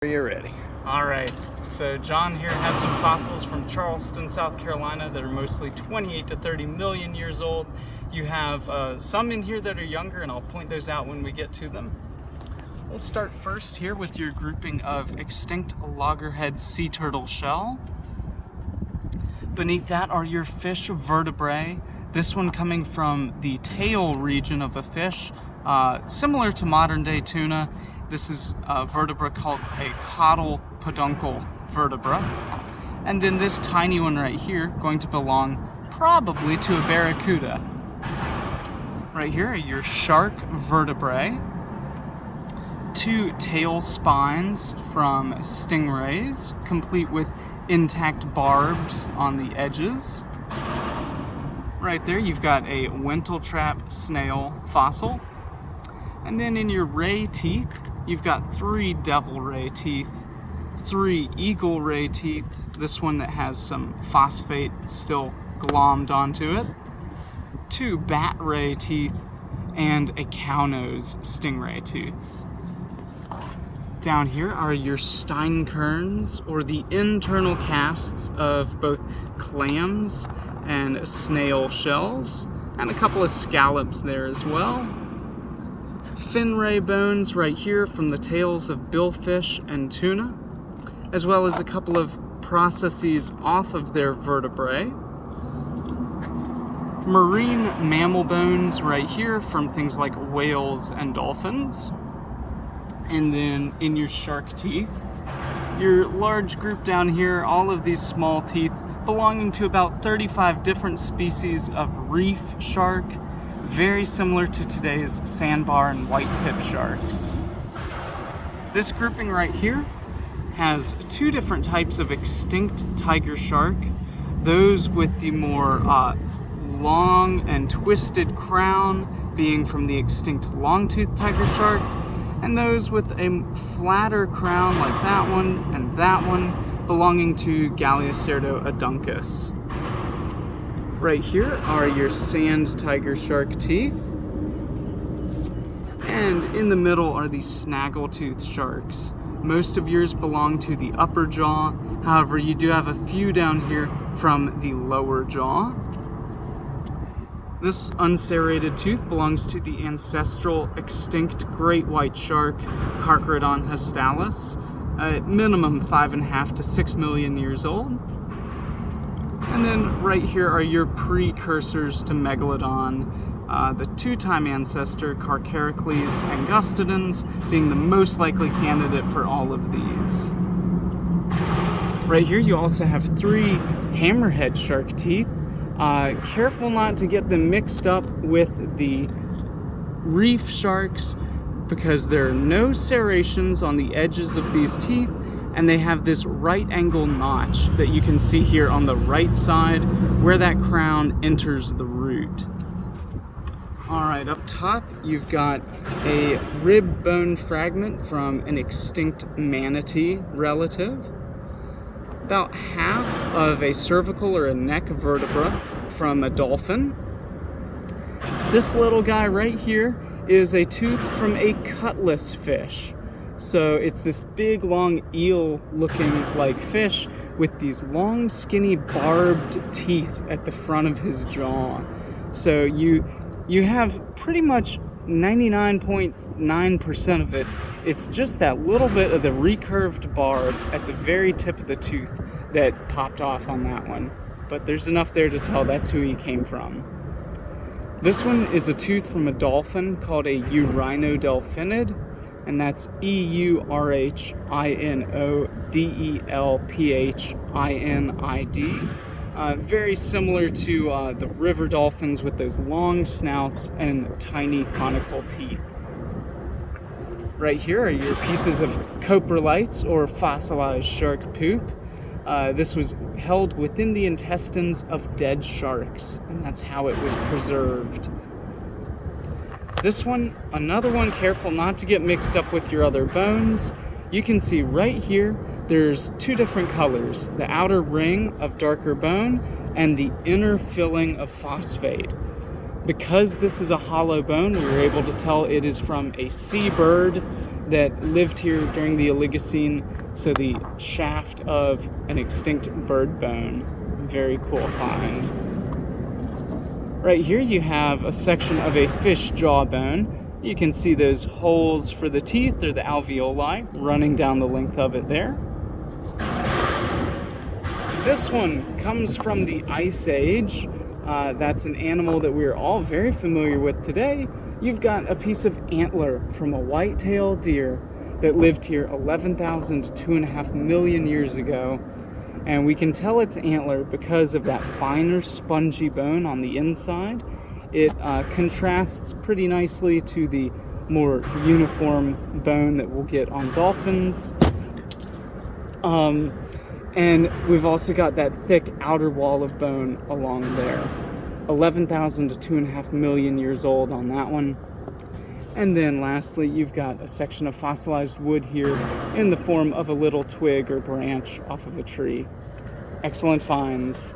You're ready. All right, so John here has some fossils from Charleston, South Carolina that are mostly 28 to 30 million years old. You have some in here that are younger, and I'll point those out when we get to them. We'll start first here with your grouping of extinct loggerhead sea turtle shell. Beneath that are your fish vertebrae. This one coming from the tail region of a fish, similar to modern day tuna. This is a vertebra called a caudal peduncle vertebra. And then this tiny one right here, going to belong probably to a barracuda. Right here are your shark vertebrae. Two tail spines from stingrays, complete with intact barbs on the edges. Right there you've got a Wenteltrap snail fossil. And then in your ray teeth, you've got 3 devil ray teeth, 3 eagle ray teeth, this one that has some phosphate still glommed onto it, 2 bat ray teeth, and a cow nose stingray tooth. Down here are your steinkerns, or the internal casts of both clams and snail shells, and a couple of scallops there as well. Fin ray bones right here from the tails of billfish and tuna, as well as a couple of processes off of their vertebrae. Marine mammal bones right here from things like whales and dolphins. And then in your shark teeth, your large group down here, all of these small teeth belonging to about 35 different species of reef shark, very similar to today's sandbar and white-tip sharks. This grouping right here has 2 different types of extinct tiger shark, those with the more long and twisted crown being from the extinct long-toothed tiger shark, and those with a flatter crown like that one and that one belonging to Galliacerdo aduncus. Right here are your sand tiger shark teeth, and in the middle are the snaggletooth sharks. Most of yours belong to the upper jaw, however you do have a few down here from the lower jaw. This unserrated tooth belongs to the ancestral extinct great white shark, Carcharodon hastalis, at minimum 5.5 to 6 million years old. And then right here are your precursors to Megalodon, the 2-time ancestor Carcharicles angustodens being the most likely candidate for all of these. Right here you also have 3 hammerhead shark teeth. Careful not to get them mixed up with the reef sharks because there are no serrations on the edges of these teeth, and they have this right angle notch that you can see here on the right side where that crown enters the root. Alright, up top you've got a rib bone fragment from an extinct manatee relative, about half of a cervical or a neck vertebra from a dolphin. This little guy right here is a tooth from a cutlass fish. So it's this big, long eel-looking like fish with these long, skinny, barbed teeth at the front of his jaw. So you have pretty much 99.9% of it. It's just that little bit of the recurved barb at the very tip of the tooth that popped off on that one. But there's enough there to tell that's who he came from. This one is a tooth from a dolphin called a Eurhinodelphinid, and that's Eurhinodelphinid. Very similar to the river dolphins with those long snouts and tiny conical teeth. Right here are your pieces of coprolites, or fossilized shark poop. This was held within the intestines of dead sharks, and that's how it was preserved. This one, another one, careful not to get mixed up with your other bones. You can see right here, there's 2 different colors, the outer ring of darker bone and the inner filling of phosphate. Because this is a hollow bone, we were able to tell it is from a seabird that lived here during the Oligocene, so the shaft of an extinct bird bone. Very cool find. Right here you have a section of a fish jawbone. You can see those holes for the teeth, or the alveoli, running down the length of it there. This one comes from the Ice Age. That's an animal that we're all very familiar with today. You've got a piece of antler from a white-tailed deer that lived here 11,000 to 2.5 million years ago. And we can tell it's antler because of that finer, spongy bone on the inside. It contrasts pretty nicely to the more uniform bone that we'll get on dolphins. And we've also got that thick outer wall of bone along there. 11,000 to 2.5 million years old on that one. And then lastly, you've got a section of fossilized wood here in the form of a little twig or branch off of a tree. Excellent finds.